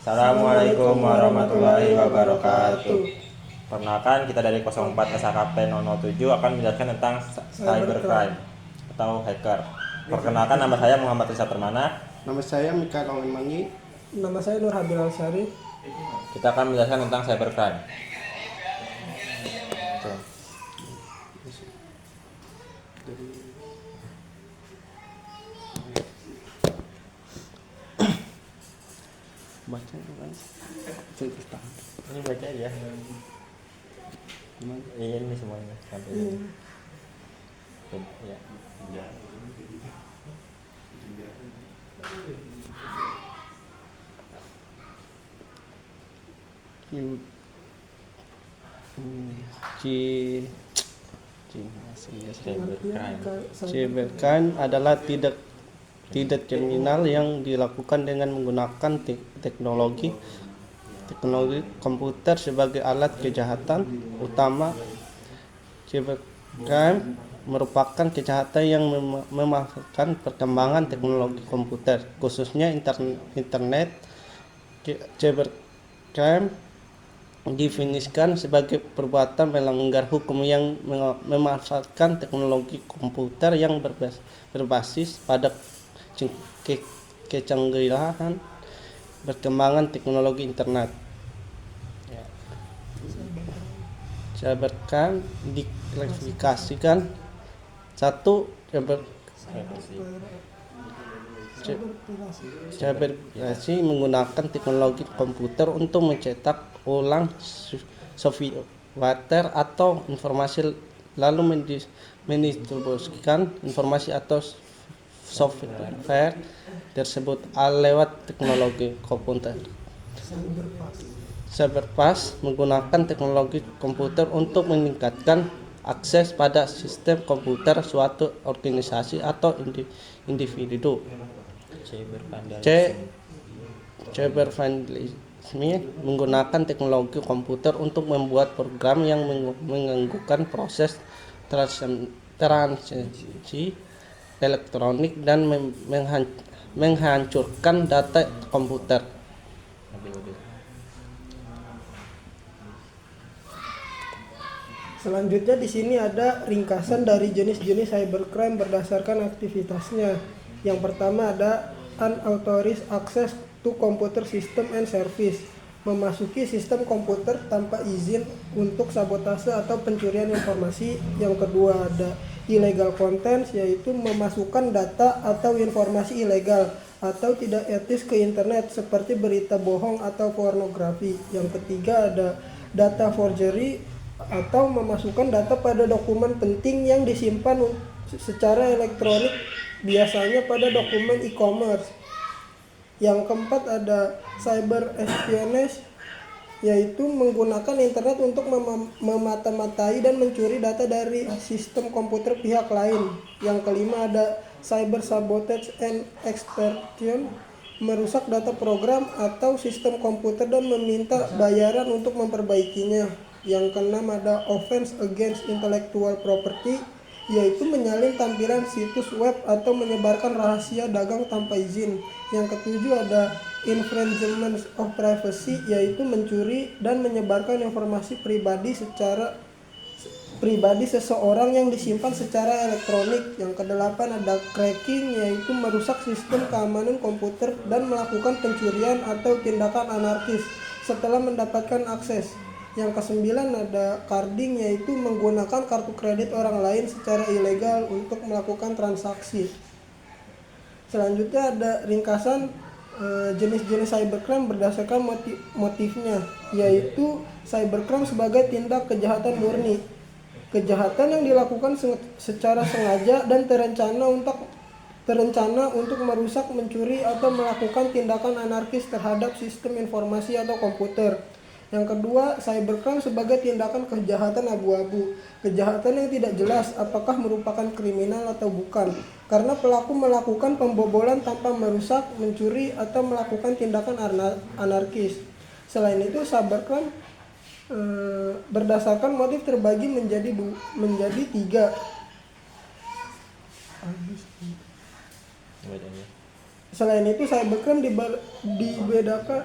Assalamualaikum warahmatullahi wabarakatuh. Perkenalkan, kita dari 04 SAKP 007 akan menjelaskan tentang cybercrime atau hacker. Perkenalkan, nama saya Muhammad Rizal Permana. Nama saya Mikael Owen Mangi. Nama saya Nur Habil Alsyari. Kita akan menjelaskan tentang cybercrime. Baca kan? Ini baca ya. Iya, ini semuanya sampai ini. Ya. Cybercrime adalah tidak kriminal yang dilakukan dengan menggunakan teknologi komputer sebagai alat kejahatan utama. Cybercrime merupakan kejahatan yang memanfaatkan perkembangan teknologi komputer, khususnya internet. Cybercrime didefinisikan sebagai perbuatan melanggar hukum yang memanfaatkan teknologi komputer yang berbasis pada kecanggihan perkembangan teknologi internet. Cybercrime diklasifikasikan satu, cyberkriminasi menggunakan teknologi komputer untuk mencetak ulang software atau informasi lalu mendistribusikan informasi atau software tersebut lewat teknologi komputer. Cyberpass menggunakan teknologi komputer untuk meningkatkan akses pada sistem komputer suatu organisasi atau individu. Cybervandalisme menggunakan teknologi komputer untuk membuat program yang mengganggukan proses transaksi elektronik dan menghancurkan data komputer. Selanjutnya di sini ada ringkasan dari jenis-jenis cybercrime berdasarkan aktivitasnya. Yang pertama ada unauthorized access to computer system and service, memasuki sistem komputer tanpa izin untuk sabotase atau pencurian informasi. Yang kedua ada illegal contents, yaitu memasukkan data atau informasi ilegal atau tidak etis ke internet seperti berita bohong atau pornografi. Yang ketiga ada data forgery, atau memasukkan data pada dokumen penting yang disimpan secara elektronik, biasanya pada dokumen e-commerce. Yang keempat ada cyber espionage, yaitu menggunakan internet untuk memata-matai dan mencuri data dari sistem komputer pihak lain. Yang kelima ada cyber sabotage and extortion, merusak data program atau sistem komputer dan meminta bayaran untuk memperbaikinya. Yang keenam ada offense against intellectual property, yaitu menyalin tampilan situs web atau menyebarkan rahasia dagang tanpa izin. Yang ketujuh ada infringement of privacy, yaitu mencuri dan menyebarkan informasi pribadi seseorang yang disimpan secara elektronik. Yang kedelapan ada cracking, yaitu merusak sistem keamanan komputer dan melakukan pencurian atau tindakan anarkis setelah mendapatkan akses. Yang kesembilan ada carding, yaitu menggunakan kartu kredit orang lain secara ilegal untuk melakukan transaksi. Selanjutnya ada ringkasan jenis-jenis cybercrime berdasarkan motifnya, yaitu cybercrime sebagai tindak kejahatan murni, kejahatan yang dilakukan secara sengaja dan terencana untuk merusak, mencuri, atau melakukan tindakan anarkis terhadap sistem informasi atau komputer. Yang kedua, cybercrime sebagai tindakan kejahatan abu-abu, kejahatan yang tidak jelas apakah merupakan kriminal atau bukan, karena pelaku melakukan pembobolan tanpa merusak, mencuri, atau melakukan tindakan anarkis. Selain itu, cybercrime berdasarkan motif terbagi menjadi tiga. Selain itu, cybercrime dibedakan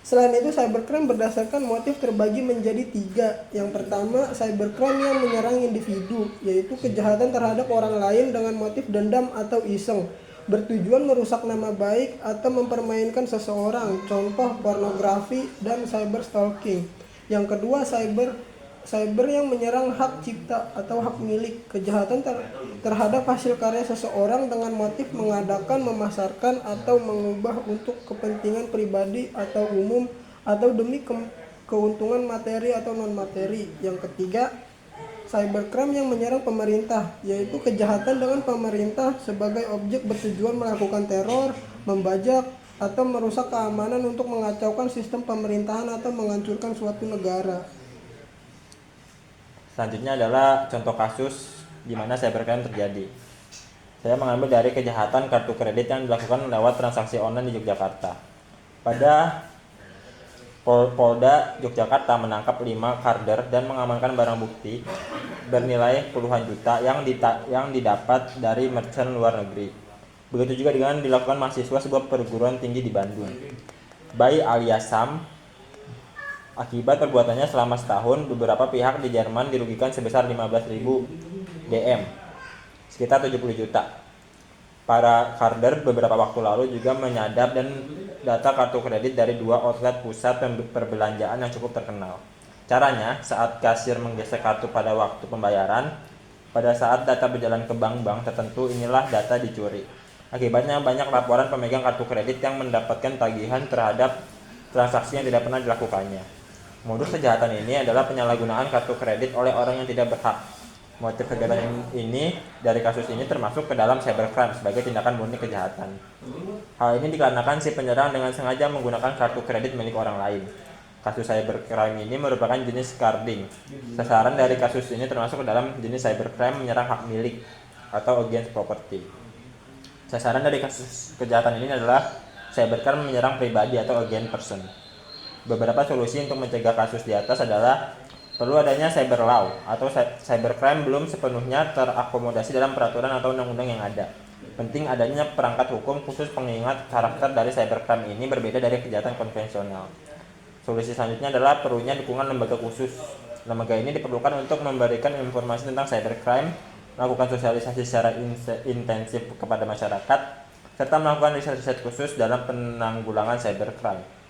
Selain itu, cybercrime berdasarkan motif terbagi menjadi 3. Yang pertama, cybercrime yang menyerang individu, yaitu kejahatan terhadap orang lain dengan motif dendam atau iseng, bertujuan merusak nama baik atau mempermainkan seseorang, contoh pornografi dan cyberstalking. Yang kedua, cyber yang menyerang hak cipta atau hak milik, kejahatan terhadap hasil karya seseorang dengan motif mengadakan, memasarkan, atau mengubah untuk kepentingan pribadi atau umum atau demi keuntungan materi atau non materi. Yang ketiga, cybercrime yang menyerang pemerintah, yaitu kejahatan dengan pemerintah sebagai objek bertujuan melakukan teror, membajak, atau merusak keamanan untuk mengacaukan sistem pemerintahan atau menghancurkan suatu negara. Selanjutnya adalah contoh kasus di mana cybercrime terjadi. Saya mengambil dari kejahatan kartu kredit yang dilakukan lewat transaksi online di Yogyakarta. Pada Polda Yogyakarta menangkap 5 karder dan mengamankan barang bukti bernilai puluhan juta yang didapat dari merchant luar negeri. Begitu juga dengan dilakukan mahasiswa sebuah perguruan tinggi di Bandung. Bai alias Sam. Akibat perbuatannya selama setahun, beberapa pihak di Jerman dirugikan sebesar 15.000 DM, sekitar 70 juta. Para karder beberapa waktu lalu juga menyadap dan data kartu kredit dari 2 outlet pusat perbelanjaan yang cukup terkenal. Caranya, saat kasir menggesek kartu pada waktu pembayaran, pada saat data berjalan ke bank-bank tertentu, inilah data dicuri. Akibatnya banyak laporan pemegang kartu kredit yang mendapatkan tagihan terhadap transaksi yang tidak pernah dilakukannya. Modus kejahatan ini adalah penyalahgunaan kartu kredit oleh orang yang tidak berhak. Motif kegiatan ini dari kasus ini termasuk ke dalam cybercrime sebagai tindakan murni kejahatan. Hal ini dikarenakan si penyerang dengan sengaja menggunakan kartu kredit milik orang lain. Kasus cybercrime ini merupakan jenis carding. Sasaran dari kasus ini termasuk ke dalam jenis cybercrime menyerang hak milik atau against property. Sasaran dari kasus kejahatan ini adalah cybercrime menyerang pribadi atau against person. Beberapa solusi untuk mencegah kasus di atas adalah perlu adanya cyber law atau cybercrime belum sepenuhnya terakomodasi dalam peraturan atau undang-undang yang ada. Penting adanya perangkat hukum khusus pengingat karakter dari cybercrime ini berbeda dari kejahatan konvensional. Solusi selanjutnya adalah perlunya dukungan lembaga khusus. Lembaga ini diperlukan untuk memberikan informasi tentang cybercrime, melakukan sosialisasi secara intensif kepada masyarakat, serta melakukan riset-riset khusus dalam penanggulangan cybercrime.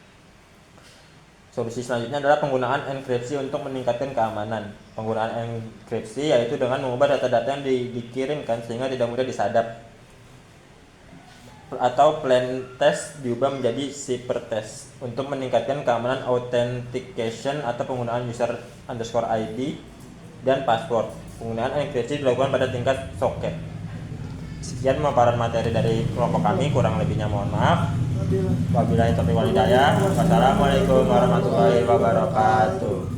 Solusi selanjutnya adalah penggunaan enkripsi untuk meningkatkan keamanan. Penggunaan enkripsi yaitu dengan mengubah data-data yang dikirimkan sehingga tidak mudah disadap. Atau plain text diubah menjadi cipher text untuk meningkatkan keamanan authentication atau penggunaan user underscore ID dan password. Penggunaan enkripsi dilakukan pada tingkat soket. Sekian pemaparan materi dari kelompok kami, kurang lebihnya mohon maaf. Wabillahi taufiq wal hidayah. Wassalamualaikum warahmatullahi wabarakatuh.